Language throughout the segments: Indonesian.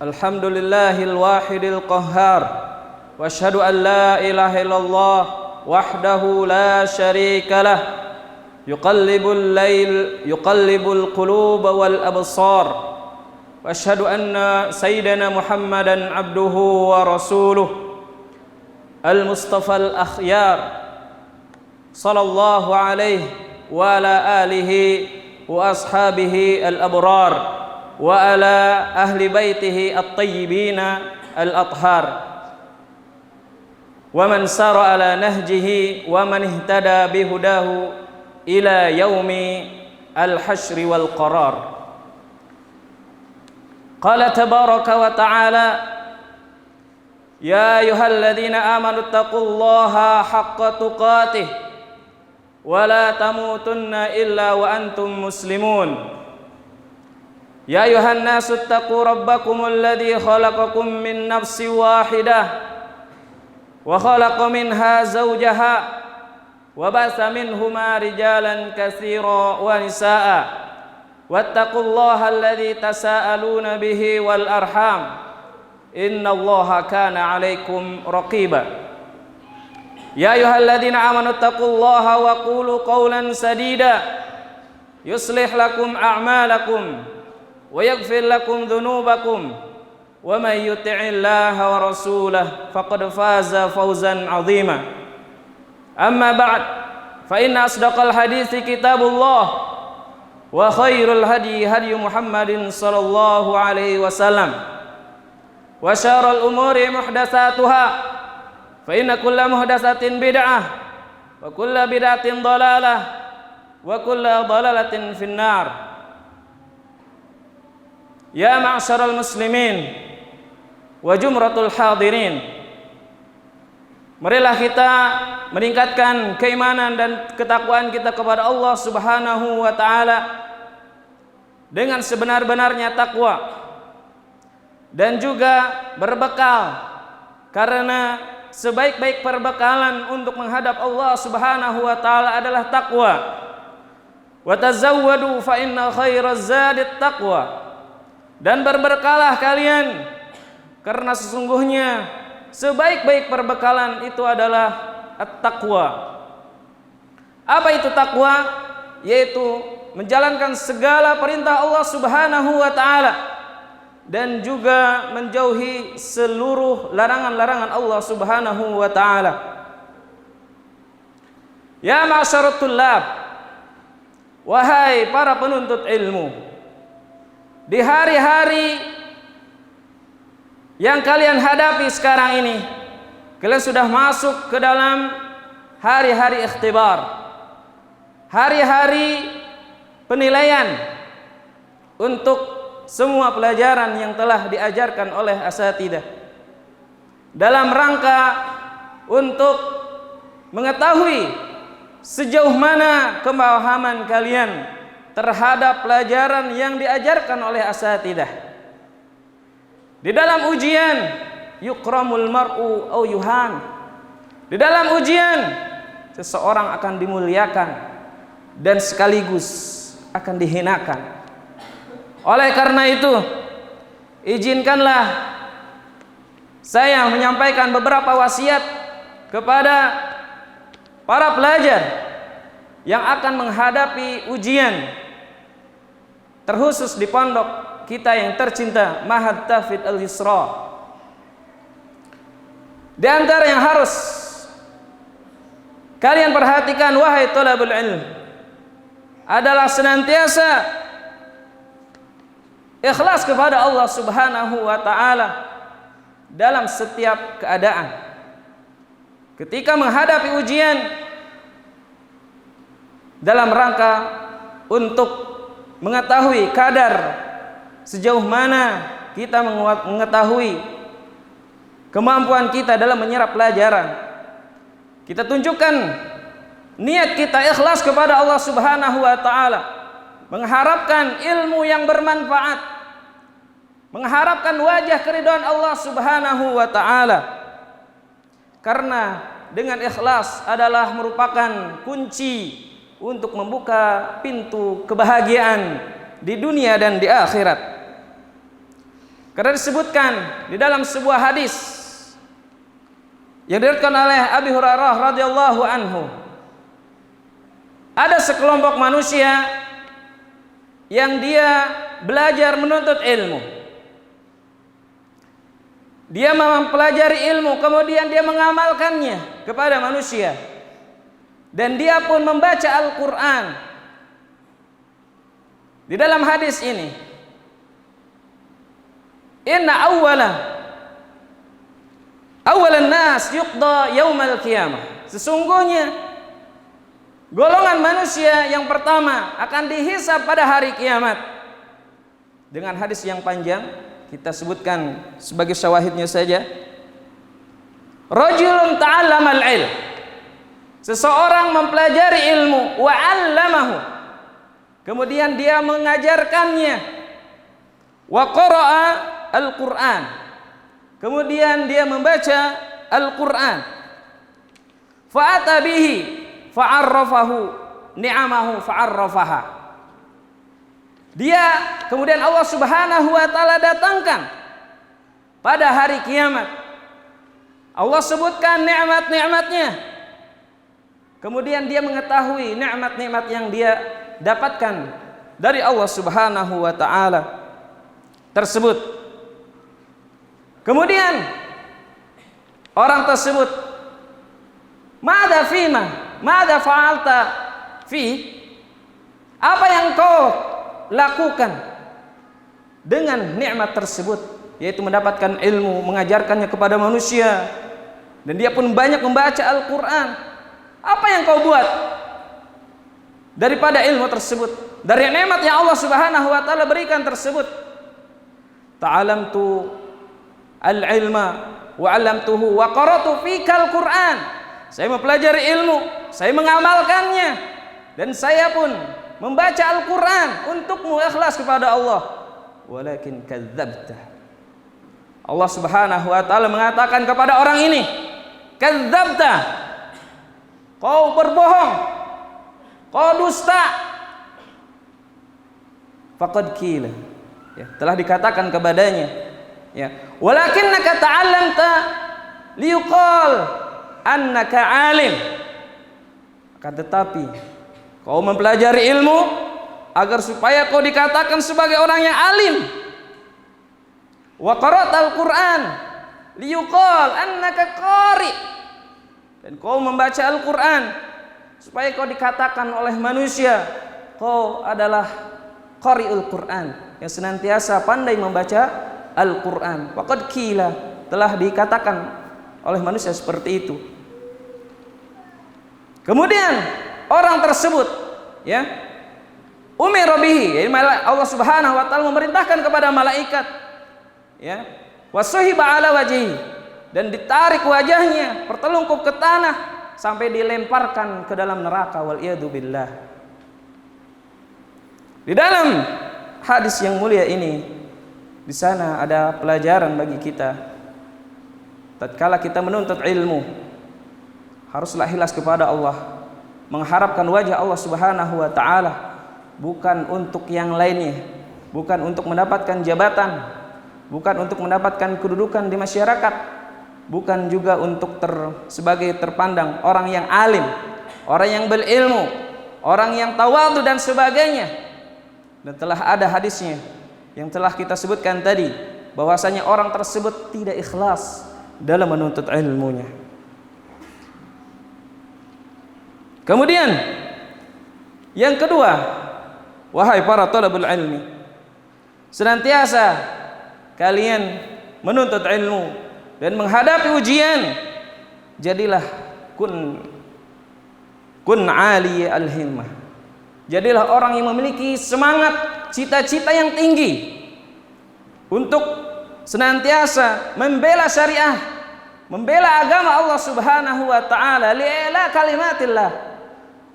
Alhamdulillahil wahidil qahhar wa asyhadu an la ilaha illallah wahdahu la syarika lah yuqallibul qulub wal absar wa asyhadu anna sayyidana Muhammadan abduhu wa rasuluh al-mustafal akhyar sallallahu alaihi wa ala alihi wa ashabihi al-abrar wa ala ahli baitihi at-tayyibina al-athhar wa man sara ala nahjihi wa man ihtada bihudahu ila yaumi al-hasyri wal qarar. Qala tabaraka wa ta'ala ya ayyuhalladzina amanu taqullaha haqqa tuqatih wa la tamutunna illa wa antum muslimun. Ya ayuhan nasu taqu rabbakumul ladzi khalaqakum min nafsin wahidah wa khalaqa minha zawjaha wa basa minhuma rijalan katsira wa nisaa wattaqullaha alladzi tasaaluna bihi wal arham innallaha kana 'alaikum raqiba. Ya ayyuhalladzina amanu taqullaha wa qulu qawlan sadida yuslih lakum a'malakum wa yaghfir lakum dhunubakum wa may yuti'illaha wa rasulahu faqad faza fawzan 'azima. Amma ba'd, fa inna asdaqal haditsi kitabullah wa khairul hadi hadi Muhammadin sallallahu alaihi wasallam wa syarrul umuri muhdatsatuha fa inna kulla muhdatsatin bid'ah wa kulla bid'atin dhalalah wa kulla dhalalatin finnar. Ya ma'syaral muslimin wa jumratul hadirin, marilah kita meningkatkan keimanan dan ketakwaan kita kepada Allah Subhanahu wa taala dengan sebenar-benarnya takwa dan juga berbekal, karena sebaik-baik perbekalan untuk menghadap Allah Subhanahu wa taala adalah takwa. Wa tazawwadu fa inna khairaz zadit taqwa. Dan berbekalah kalian, karena sesungguhnya sebaik-baik perbekalan itu adalah at-taqwa. Apa itu takwa? Yaitu menjalankan segala perintah Allah Subhanahu wa taala dan juga menjauhi seluruh larangan-larangan Allah Subhanahu wa taala. Ya ma'syarat tullab, wahai para penuntut ilmu, di hari-hari yang kalian hadapi sekarang ini, kalian sudah masuk ke dalam hari-hari ikhtibar, hari-hari penilaian untuk semua pelajaran yang telah diajarkan oleh asatidzah, dalam rangka untuk mengetahui sejauh mana pemahaman kalian terhadap pelajaran yang diajarkan oleh asatidzah. Di dalam ujian yukramul mar'u au yuhan. Di dalam ujian seseorang akan dimuliakan dan sekaligus akan dihinakan. Oleh karena itu, izinkanlah saya menyampaikan beberapa wasiat kepada para pelajar yang akan menghadapi ujian, terkhusus di pondok kita yang tercinta Ma'had Tahfidz Al-Yusra. Di antara yang harus kalian perhatikan wahai thalabul ilm adalah senantiasa ikhlas kepada Allah Subhanahu wa taala dalam setiap keadaan. Ketika menghadapi ujian, dalam rangka untuk mengetahui kadar sejauh mana kita mengetahui kemampuan kita dalam menyerap pelajaran, kita tunjukkan niat kita ikhlas kepada Allah Subhanahu wa taala, mengharapkan ilmu yang bermanfaat, mengharapkan wajah keridhaan Allah Subhanahu wa taala. Karena dengan ikhlas adalah merupakan kunci untuk membuka pintu kebahagiaan di dunia dan di akhirat. Karena disebutkan di dalam sebuah hadis yang diriwayatkan oleh Abi Hurairah radhiyallahu anhu, ada sekelompok manusia yang dia belajar menuntut ilmu. Dia mempelajari ilmu, kemudian dia mengamalkannya kepada manusia. Dan dia pun membaca Al-Quran. Di dalam hadis ini, inna awalan nas yuqda yaumal qiyamah. Sesungguhnya golongan manusia yang pertama akan dihisab pada hari kiamat. Dengan hadis yang panjang, kita sebutkan sebagai syawahidnya saja. Rajulun ta'allamal ilm. Seseorang mempelajari ilmu, wa 'allamahu. Kemudian dia mengajarkannya. Wa qara'a al-Qur'an. Kemudian dia membaca Al-Qur'an. Fa'ata bihi fa'arrafahu ni'amahu fa'arrafaha. Dia kemudian Allah Subhanahu wa taala datangkan pada hari kiamat. Allah sebutkan nikmat-nikmatnya. Kemudian dia mengetahui nikmat-nikmat yang dia dapatkan dari Allah Subhanahu wa taala tersebut. Kemudian orang tersebut, "Mada fima? Mada fa'alta fi?" Apa yang kau lakukan dengan nikmat tersebut, yaitu mendapatkan ilmu, mengajarkannya kepada manusia, dan dia pun banyak membaca Al-Quran. Apa yang kau buat daripada ilmu tersebut, dari nikmat yang Allah Subhanahu wa taala berikan tersebut? Ta'alamtu al-ilma wa 'allamtuhu wa qara'tu fika al-Qur'an. Saya mempelajari ilmu, saya mengamalkannya, dan saya pun membaca Al-Quran untukmu, ikhlas kepada Allah. Walakin kadzdzabta. Allah Subhanahu wa taala mengatakan kepada orang ini, kadzdzabta. Kau berbohong. Kau dusta. Faqad qila. Ya, telah dikatakan kepadanya, ya, walakinnaka ta'allamta liyuqal annaka 'alim. Akan tetapi kau mempelajari ilmu agar supaya kau dikatakan sebagai orang yang alim. Wa qara'tal Qur'an liyuqal annaka qari. Dan kau membaca Al-Qur'an supaya kau dikatakan oleh manusia kau adalah qari'ul Qur'an, yang senantiasa pandai membaca Al-Qur'an. Faqad qila, telah dikatakan oleh manusia seperti itu. Kemudian orang tersebut, ya, umira bihi, Allah Subhanahu wa taala memerintahkan kepada malaikat, ya, wasuhiba ala wajhi, dan ditarik wajahnya bertelungkup ke tanah sampai dilemparkan ke dalam neraka, wal iyadu billah. Di dalam hadis yang mulia ini, di sana ada pelajaran bagi kita. Tatkala kita menuntut ilmu, haruslah ikhlas kepada Allah, mengharapkan wajah Allah Subhanahu wa taala, bukan untuk yang lainnya, bukan untuk mendapatkan jabatan, bukan untuk mendapatkan kedudukan di masyarakat, bukan juga untuk sebagai terpandang orang yang alim, orang yang berilmu, orang yang tawadhu dan sebagainya. Dan telah ada hadisnya yang telah kita sebutkan tadi, bahwasanya orang tersebut tidak ikhlas dalam menuntut ilmunya. Kemudian yang kedua, wahai para talabul ilmi, senantiasa kalian menuntut ilmu dan menghadapi ujian, jadilah kun ali al-himmah. Jadilah orang yang memiliki semangat, cita-cita yang tinggi untuk senantiasa membela syariah, membela agama Allah Subhanahu wa taala, li'ila kalimatillah,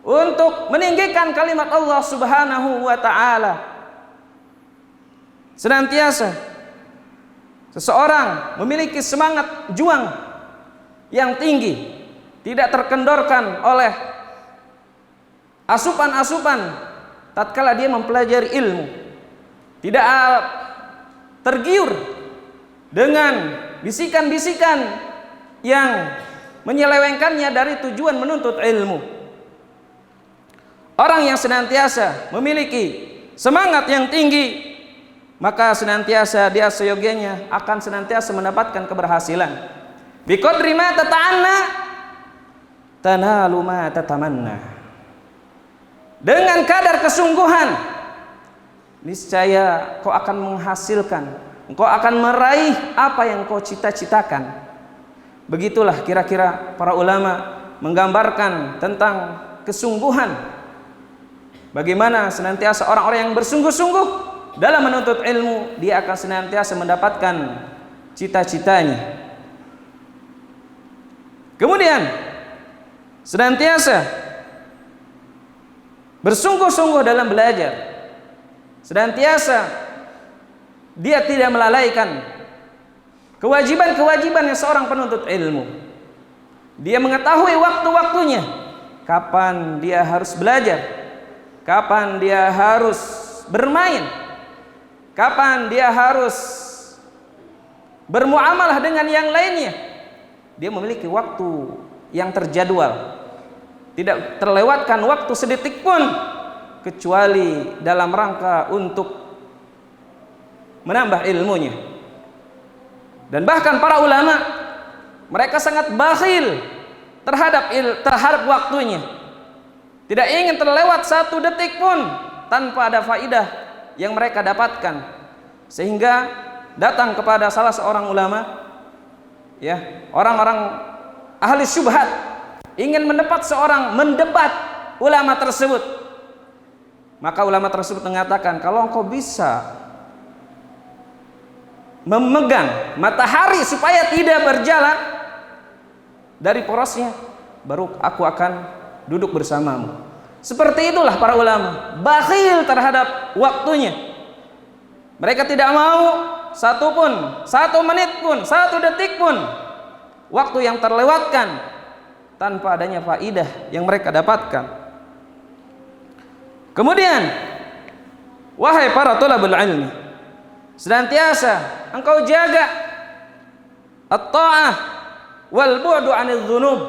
untuk meninggikan kalimat Allah Subhanahu wa taala. Senantiasa seseorang memiliki semangat juang yang tinggi, tidak terkendorkan oleh asupan-asupan tatkala dia mempelajari ilmu, tidak tergiur dengan bisikan-bisikan yang menyelewengkannya dari tujuan menuntut ilmu. Orang yang senantiasa memiliki semangat yang tinggi, maka senantiasa dia seyogianya akan senantiasa mendapatkan keberhasilan. Biqadri ma tata'anna tanalu ma tatamanna. Dengan kadar kesungguhan, niscaya kau akan menghasilkan, engkau akan meraih apa yang kau cita-citakan. Begitulah kira-kira para ulama menggambarkan tentang kesungguhan. Bagaimana senantiasa orang-orang yang bersungguh-sungguh dalam menuntut ilmu, dia akan senantiasa mendapatkan cita-citanya. Kemudian senantiasa bersungguh-sungguh dalam belajar. Senantiasa dia tidak melalaikan kewajiban-kewajiban seorang penuntut ilmu. Dia mengetahui waktu-waktunya, kapan dia harus belajar, kapan dia harus bermain, kapan dia harus bermuamalah dengan yang lainnya. Dia memiliki waktu yang terjadwal, tidak terlewatkan waktu sedetik pun kecuali dalam rangka untuk menambah ilmunya. Dan bahkan para ulama, mereka sangat bakhil terhadap waktunya. Tidak ingin terlewat satu detik pun tanpa ada faidah yang mereka dapatkan. Sehingga datang kepada salah seorang ulama, ya, orang-orang ahli syubhat ingin mendebat ulama tersebut. Maka ulama tersebut mengatakan, kalau engkau bisa memegang matahari supaya tidak berjalan dari porosnya, baru aku akan duduk bersamamu. Seperti itulah para ulama, bakhil terhadap waktunya. Mereka tidak mau satu menit pun, satu detik pun waktu yang terlewatkan tanpa adanya faidah yang mereka dapatkan. Kemudian, wahai para thalabul ilmi, senantiasa engkau jaga at-ta'ah wal bu'du 'anil dzunub.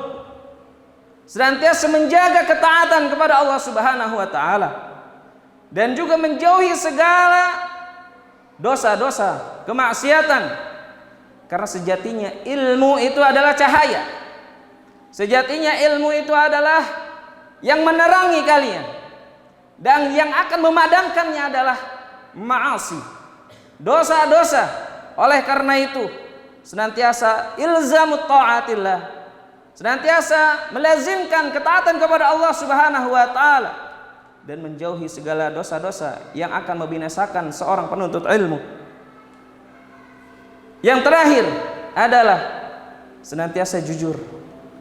Senantiasa menjaga ketaatan kepada Allah Subhanahu wa taala dan juga menjauhi segala dosa-dosa, kemaksiatan. Karena sejatinya ilmu itu adalah cahaya. Sejatinya ilmu itu adalah yang menerangi kalian, dan yang akan memadamkannya adalah ma'asi, dosa-dosa. Oleh karena itu senantiasa ilzamut ta'atillah, senantiasa melazimkan ketaatan kepada Allah Subhanahu wa taala dan menjauhi segala dosa-dosa yang akan membinasakan seorang penuntut ilmu. Yang terakhir adalah senantiasa jujur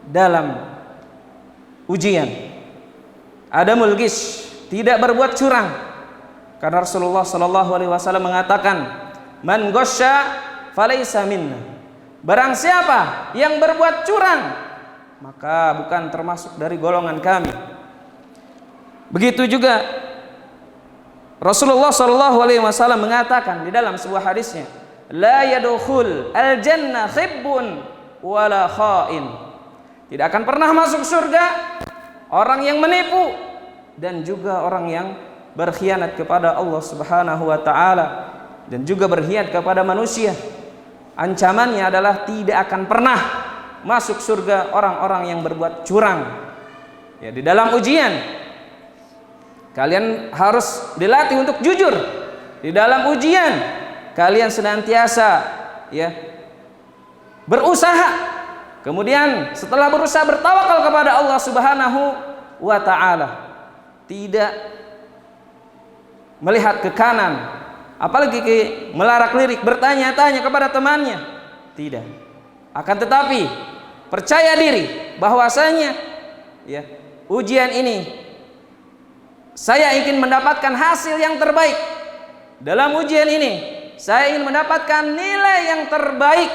dalam ujian. Adamul ghish, tidak berbuat curang. Karena Rasulullah sallallahu alaihi wasallam mengatakan, "Man ghasya falaysa minna." Barang siapa yang berbuat curang, maka bukan termasuk dari golongan kami. Begitu juga Rasulullah sallallahu alaihi wasallam mengatakan di dalam sebuah hadisnya, "La yadkhul al-jannah khibbun wala kha'in." Tidak akan pernah masuk surga orang yang menipu dan juga orang yang berkhianat kepada Allah Subhanahu wa taala dan juga berkhianat kepada manusia. Ancamannya adalah tidak akan pernah masuk surga orang-orang yang berbuat curang. Ya, di dalam ujian kalian harus dilatih untuk jujur. Di dalam ujian kalian senantiasa berusaha. Kemudian setelah berusaha bertawakal kepada Allah Subhanahu wa taala, tidak melihat ke kanan, apalagi melarak-lirik, bertanya-tanya kepada temannya. Tidak. Akan tetapi percaya diri bahwasanya ujian ini saya ingin mendapatkan hasil yang terbaik. Dalam ujian ini saya ingin mendapatkan nilai yang terbaik,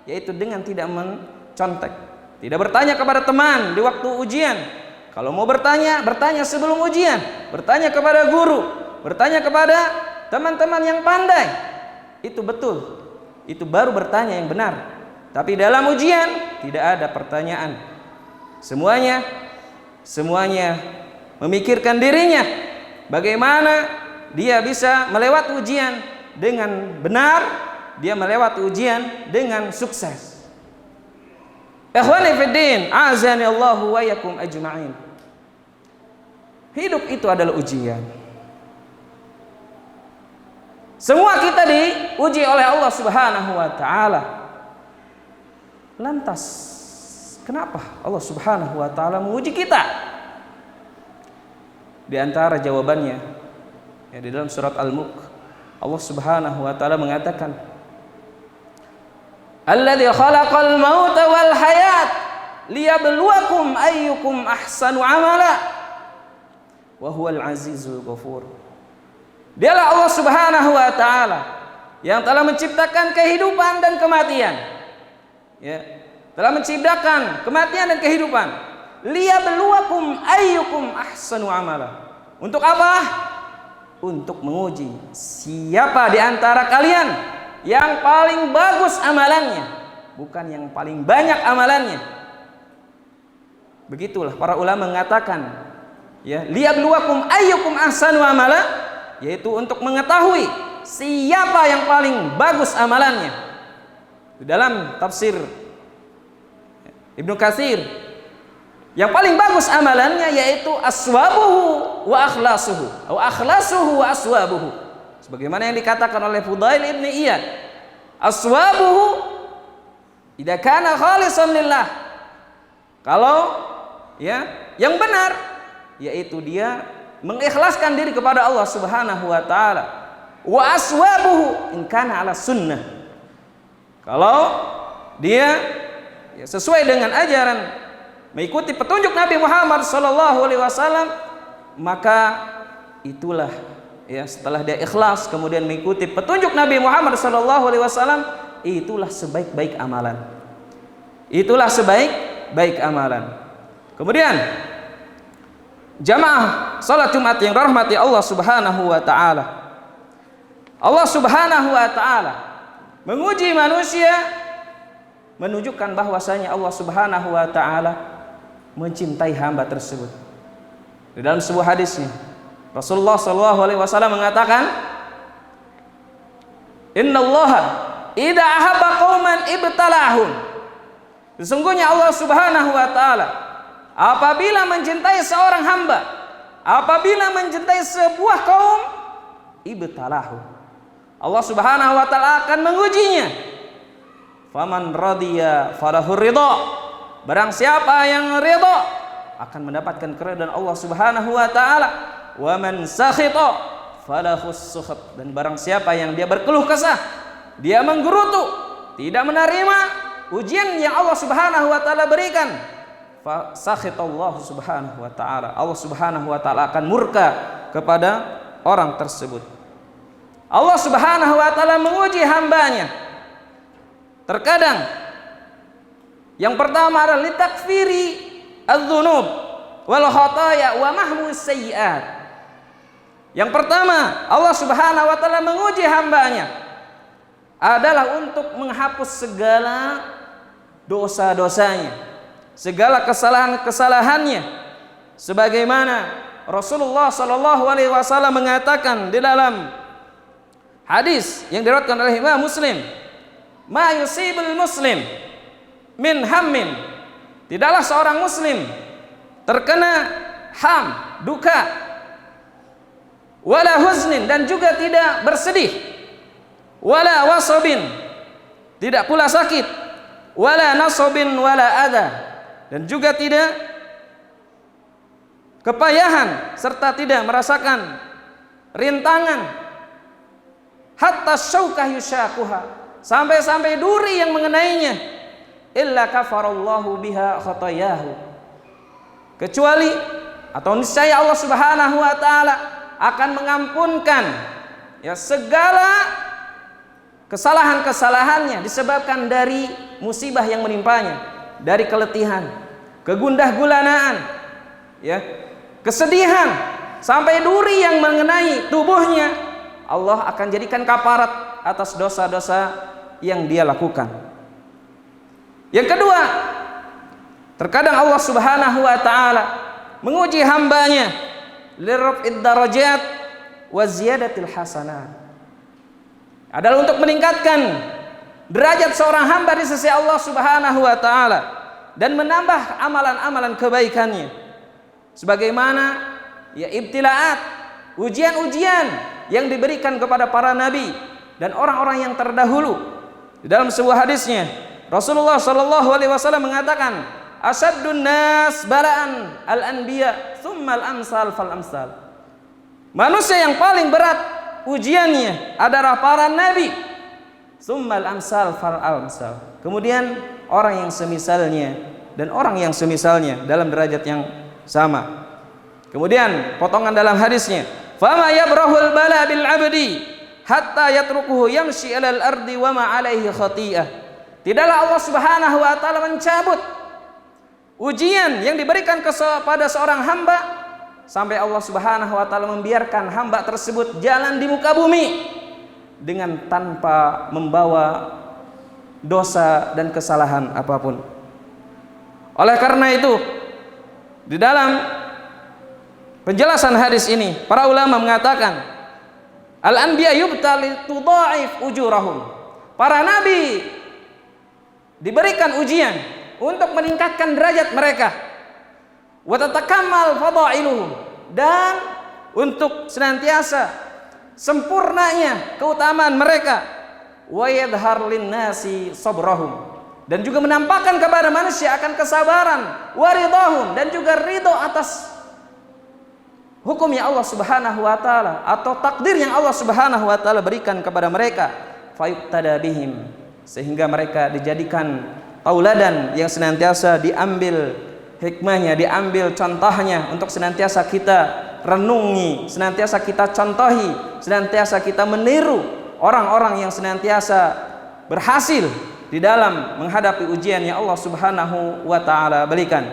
yaitu dengan tidak mencontek, tidak bertanya kepada teman di waktu ujian. Kalau mau bertanya, bertanya sebelum ujian, bertanya kepada guru, bertanya kepada teman-teman yang pandai. Itu betul. itu baru bertanya yang benar. Tapi dalam ujian tidak ada pertanyaan. Semuanya memikirkan dirinya, bagaimana dia bisa melewati ujian dengan benar, dia melewati ujian dengan sukses. Ikhwani fiddin, azani Allahu wa yakum ajma'in. Hidup itu adalah ujian. Semua kita diuji oleh Allah Subhanahu wa taala. Lantas kenapa Allah Subhanahu wa taala menguji kita? Di antara jawabannya di dalam surat Al-Mulk, Allah Subhanahu wa taala mengatakan, Alladzi khalaqal mauta wal hayat liyabluwakum ayyukum ahsanu amala wa huwal azizul ghafur. Dialah Allah Subhanahu wa taala yang telah menciptakan kehidupan dan kematian. Telah menciptakan kematian dan kehidupan. Liyabluwakum ayyukum ahsanu amala. Untuk apa? Untuk menguji siapa di antara kalian yang paling bagus amalannya, bukan yang paling banyak amalannya. Begitulah para ulama mengatakan, liyabluwakum ayyukum ahsanu amala, yaitu untuk mengetahui siapa yang paling bagus amalannya. Di dalam tafsir Ibnu Katsir, yang paling bagus amalannya yaitu aswabuhu wa akhlasuhu, atau akhlasuhu wa aswabuhu. Sebagaimana yang dikatakan oleh Fudail ibn Iyad, aswabuhu idza kana khalisan lillah. Kalau yang benar yaitu dia mengikhlaskan diri kepada Allah Subhanahu wa taala. Wa aswabuhu in kana ala sunnah. Kalau dia sesuai dengan ajaran, mengikuti petunjuk Nabi Muhammad sallallahu alaihi wasallam, maka itulah setelah dia ikhlas kemudian mengikuti petunjuk Nabi Muhammad sallallahu alaihi wasallam, itulah sebaik-baik amalan. Itulah sebaik-baik amalan. Kemudian jamaah salat Jumat yang rahmati Allah Subhanahu wa taala. Allah Subhanahu wa taala menguji manusia, menunjukkan bahwasanya Allah Subhanahu wa taala mencintai hamba tersebut. Di dalam sebuah hadisnya Rasulullah sallallahu alaihi wasallam mengatakan, "Innallaha idza ahabba qauman ibtalahum." Sesungguhnya Allah Subhanahu wa taala apabila mencintai seorang hamba, apabila mencintai sebuah kaum, ibtalahum, Allah Subhanahu wa taala akan mengujinya. Faman radiya falahu ridha. Barang siapa yang ridha akan mendapatkan keridhaan Allah Subhanahu wa taala. Wa man sakhita falahu sukhat. Dan barang siapa yang dia berkeluh kesah, dia menggerutu, tidak menerima ujian yang Allah Subhanahu wa taala berikan, fa sakhitallahu subhanahu wa taala. Allah Subhanahu wa taala akan murka kepada orang tersebut. Allah Subhanahu wa taala menguji hambanya. Terkadang yang pertama adalah litakfiri adz-dzunub wal khataya wa mahmus sayyi'at. Yang pertama, Allah Subhanahu wa taala menguji hambanya adalah untuk menghapus segala dosa-dosanya, segala kesalahan-kesalahannya. Sebagaimana Rasulullah sallallahu alaihi wasallam mengatakan di dalam hadis yang diriwayatkan oleh Imam Muslim, "Ma yusibul muslim min hammin." Tidaklah seorang muslim terkena ham, duka, wala huznin, dan juga tidak bersedih, wala wasabin, tidak pula sakit, wala nasabin wala adha, dan juga tidak kepayahan serta tidak merasakan rintangan, hatta syaukah yusyakuha, sampai-sampai duri yang mengenainya, illa kafarallahu biha khatayahu, kecuali atau niscaya Allah Subhanahu wa taala akan mengampunkan segala kesalahan-kesalahannya disebabkan dari musibah yang menimpanya, dari keletihan, kegundah-gulanaan, kesedihan, sampai duri yang mengenai tubuhnya. Allah akan jadikan kafarat atas dosa-dosa yang dia lakukan. Yang kedua, terkadang Allah Subhanahu wa taala menguji hambanya liraf'id darajat wa ziyadatil hasanat, adalah untuk meningkatkan derajat seorang hamba di sisi Allah Subhanahu wa taala dan menambah amalan-amalan kebaikannya, sebagaimana ya ibtilaat, ujian-ujian yang diberikan kepada para nabi dan orang-orang yang terdahulu. Di dalam sebuah hadisnya Rasulullah sallallahu alaihi wasallam mengatakan, asaddun nas bala'an al-anbiya tsumma al-amsal fal amsal. Manusia yang paling berat ujiannya adalah para nabi, tsumma al-amsal fal amsal. Kemudian orang yang semisalnya dan orang yang semisalnya dalam derajat yang sama. Kemudian potongan dalam hadisnya, fama yabrahul bala bil abdi hatta yatrukuhu yamshi alal ardi wa ma alaihi khati'ah. Tidaklah Allah Subhanahu wa taala mencabut ujian yang diberikan kepada seorang hamba sampai Allah Subhanahu wa taala membiarkan hamba tersebut jalan di muka bumi dengan tanpa membawa dosa dan kesalahan apapun. Oleh karena itu, di dalam penjelasan hadis ini para ulama mengatakan, al-anbiya yubtali tudha'if ujurahum. Para nabi diberikan ujian untuk meningkatkan derajat mereka, wa tatakamal fadailuhum, dan untuk senantiasa sempurnanya keutamaan mereka, wa yadhhar linnasi sabrahum, dan juga menampakkan kepada manusia akan kesabaran, wa ridahum, dan juga ridho atas hukumnya Allah Subhanahu wa taala atau takdir yang Allah Subhanahu wa taala berikan kepada mereka, fayuqtada bihim, sehingga mereka dijadikan tauladan yang senantiasa diambil hikmahnya, diambil contohnya untuk senantiasa kita renungi, senantiasa kita contohi, senantiasa kita meniru orang-orang yang senantiasa berhasil di dalam menghadapi ujian yang Allah Subhanahu wa taala berikan.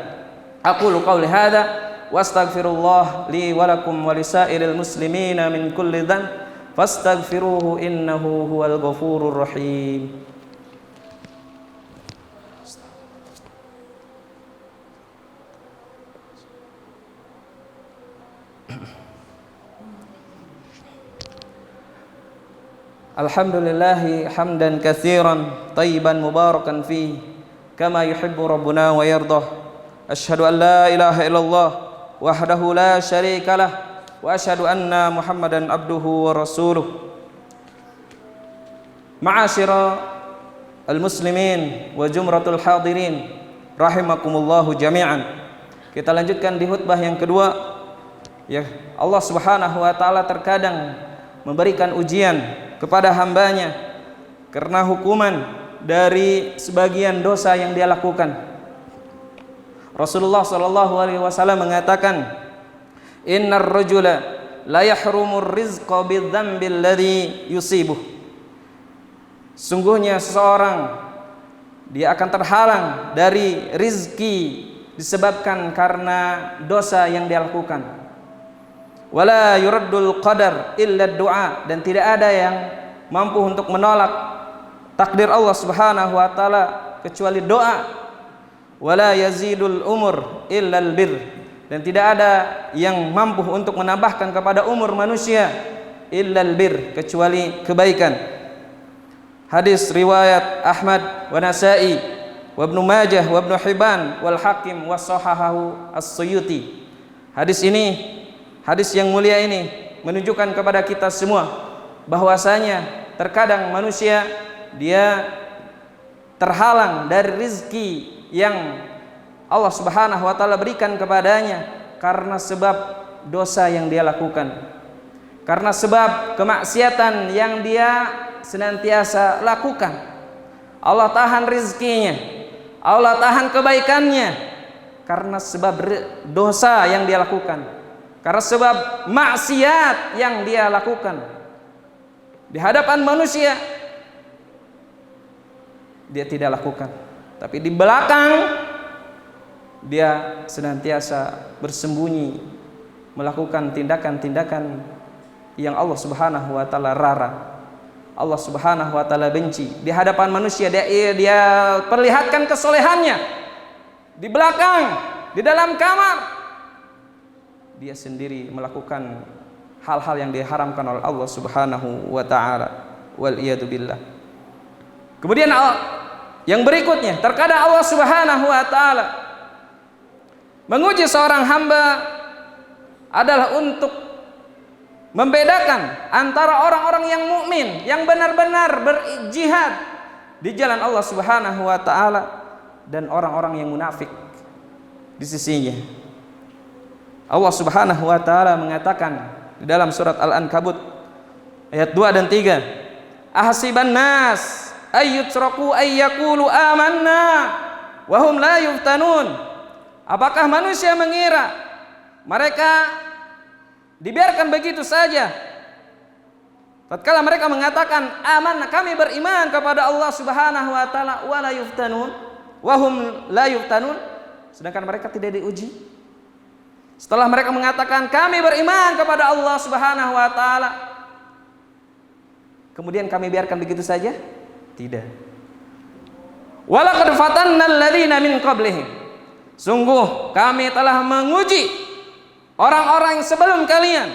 Aqulu qauli hadza wa astaghfirullah li wa lakum wa lisairil muslimina min kulli dhanb fastaghfiruhu innahu huwal ghafurur rahim. Alhamdulillahi hamdan katsiran tayyiban mubarakan fi kama yuhibbu rabbuna wa yardah. Asyhadu an la ilaha illallah wahdahu la syarikalah wa asyhadu anna Muhammadan abduhu wa rasuluh. Ma'asyira al-muslimin wa jumratul hadirin rahimakumullahu jami'an. Kita lanjutkan di khutbah yang kedua. Ya, Allah Subhanahu wa taala terkadang memberikan ujian kepada hambanya karena hukuman dari sebagian dosa yang dia lakukan. Rasulullah sallallahu alaihi wasallam mengatakan, innar rajula la yahrumur rizqa bidzambil ladzi yusibuh. Sungguhnya seseorang dia akan terhalang dari rizki disebabkan karena dosa yang dia lakukan. Wala yuraddul qadar illa du'a, dan tidak ada yang mampu untuk menolak takdir Allah Subhanahu wa taala kecuali doa. Wala yazidul umur illa albir, dan tidak ada yang mampu untuk menambahkan kepada umur manusia illa albir, kecuali kebaikan. Hadis riwayat Ahmad wa Nasa'i wa Ibnu Majah wa Ibnu Hibban wal Hakim wa sahahahu As-Suyuti. Hadis ini, hadis yang mulia ini menunjukkan kepada kita semua bahwasanya terkadang manusia dia terhalang dari rizki yang Allah Subhanahu wa taala berikan kepadanya karena sebab dosa yang dia lakukan, karena sebab kemaksiatan yang dia senantiasa lakukan. Allah tahan rizkinya, Allah tahan kebaikannya karena sebab dosa yang dia lakukan, karena sebab maksiat yang dia lakukan. Di hadapan manusia dia tidak lakukan, tapi di belakang dia senantiasa bersembunyi melakukan tindakan-tindakan yang Allah Subhanahu wa taala larang. Allah Subhanahu wa taala benci. Di hadapan manusia dia perlihatkan kesolehannya. Di belakang, di dalam kamar, dia sendiri melakukan hal-hal yang diharamkan oleh Allah Subhanahu wa taala. Wal iyadu billah. Kemudian yang berikutnya, terkadang Allah Subhanahu wa taala menguji seorang hamba adalah untuk membedakan antara orang-orang yang mukmin, yang benar-benar berjihad di jalan Allah Subhanahu wa taala, dan orang-orang yang munafik di sisinya. Allah Subhanahu wa taala mengatakan di dalam surat Al-Ankabut ayat 2 dan 3, ahasiban nas ayyutraku ayyaqulu amanna wa hum la yuftanun. Apakah manusia mengira mereka dibiarkan begitu saja tatkala mereka mengatakan amanna, kami beriman kepada Allah Subhanahu wa taala, wa la yuftanun wa hum la yuftanun, sedangkan mereka tidak diuji? Setelah mereka mengatakan kami beriman kepada Allah Subhanahu wa taala, kemudian kami biarkan begitu saja? Tidak. Walaqad fatanna alladziina min qablihim, sungguh kami telah menguji orang-orang yang sebelum kalian.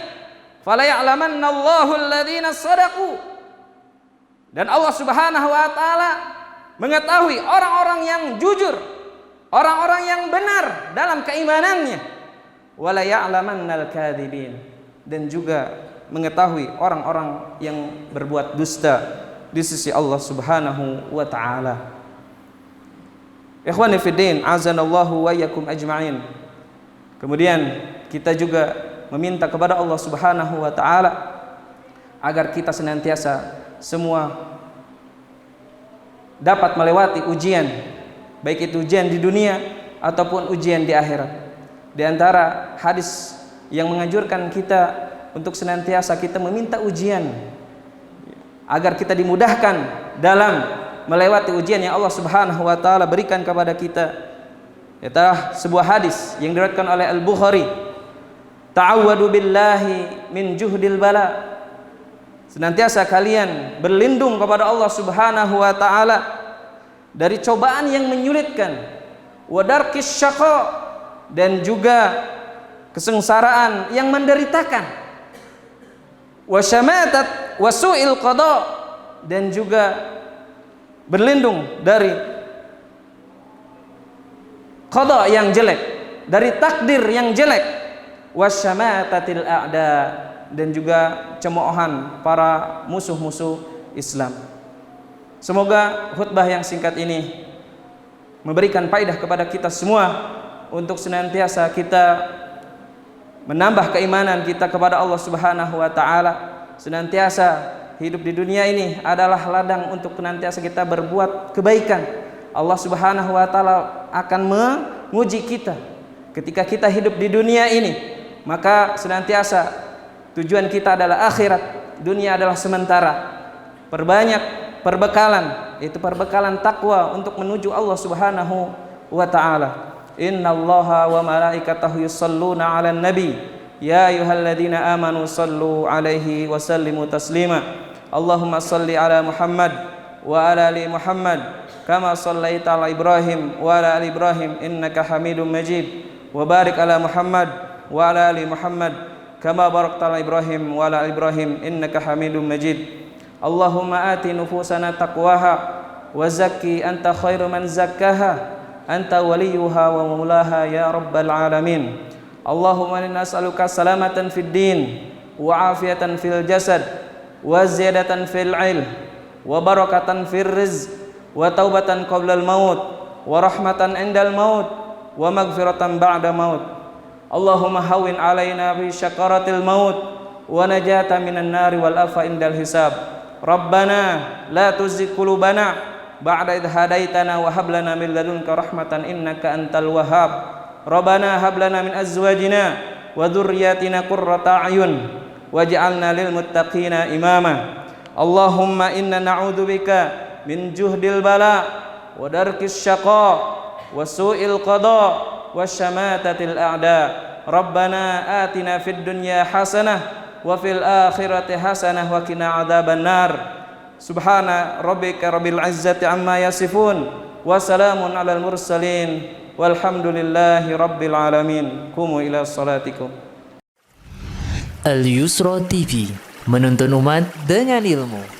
Fala ya'lamanna Allahu alladziina shadaqu, dan Allah Subhanahu wa taala mengetahui orang-orang yang jujur, orang-orang yang benar dalam keimanannya. Wala ya'lamannal kadzibin, dan juga mengetahui orang-orang yang berbuat dusta di sisi Allah Subhanahu wa taala. Ikhwani fid din, azanallahu wa iyyakum ajma'in. Kemudian kita juga meminta kepada Allah Subhanahu wa taala agar kita senantiasa semua dapat melewati ujian, baik itu ujian di dunia ataupun ujian di akhirat. Di antara hadis yang menganjurkan kita untuk senantiasa kita meminta ujian agar kita dimudahkan dalam melewati ujian yang Allah Subhanahu wa taala berikan kepada kita, adalah sebuah hadis yang diriwayatkan oleh Al-Bukhari, ta'awwadu billahi min juhdil bala, senantiasa kalian berlindung kepada Allah Subhanahu wa taala dari cobaan yang menyulitkan, wa darkis syaqa, dan juga kesengsaraan yang menderitakan, wa syamatat wa su'il qada, dan juga berlindung dari qada yang jelek, dari takdir yang jelek, wasyamatatil a'da, dan juga cemoohan para musuh-musuh Islam. Semoga khutbah yang singkat ini memberikan faedah kepada kita semua untuk senantiasa kita menambah keimanan kita kepada Allah Subhanahu wa taala. Senantiasa hidup di dunia ini adalah ladang untuk senantiasa kita berbuat kebaikan. Allah Subhanahu wa taala akan menguji kita ketika kita hidup di dunia ini, maka senantiasa tujuan kita adalah akhirat, dunia adalah sementara. Perbanyak perbekalan, itu perbekalan takwa untuk menuju Allah Subhanahu wa taala. Innallaha wa malaikatahu yusholluna 'alan nabi ya ayyuhalladzina amanu shallu 'alaihi wa sallimu taslima. Allahumma shalli 'ala Muhammad wa 'ala ali Muhammad kama shallaita 'ala Ibrahim wa 'ala ali Ibrahim innaka Hamidum Majid, wa barik 'ala Muhammad wa 'ala ali Muhammad kama barakta 'ala Ibrahim wa 'ala ali Ibrahim innaka Hamidum Majid. Allahumma ati nufusana taqwaha wa zakki anta khairu man zakkaha anta waliyuha wa maulaha ya rabbal alamin. Allahumma inna nas'aluka salamatan fid din wa afiyatan fil jasad wa ziyadatan fil ilm wa barakatan fil rizq wa taubatan qabla al maut wa rahmatan indal maut wa maghfiratan ba'da maut. Allahumma hawwin alaina bi syakaratil maut wa najatan minan nari wal afa indal hisab. Rabbana la tuzigh qulubana ba'da idh hadaitana wa hab lana min ladunka rahmatan innaka antal wahhab. Rabbana hab lana min azwajina wa dhurriyyatina qurrata a'yun waj'alna lil muttaqina imama. Allahumma inna na'udzubika min juhdil bala wa darkis syaqa wa su'il qada wa syamatatil a'da. Rabbana atina fid dunya hasanah wa fil akhirati hasanah wa qina adzaban nar. Subhana rabbika rabbil izzati amma yasifun wa salamun alal mursalin walhamdulillahi rabbil alamin. Qumu ila salatikum. Al Yusra TV, menuntun umat dengan ilmu.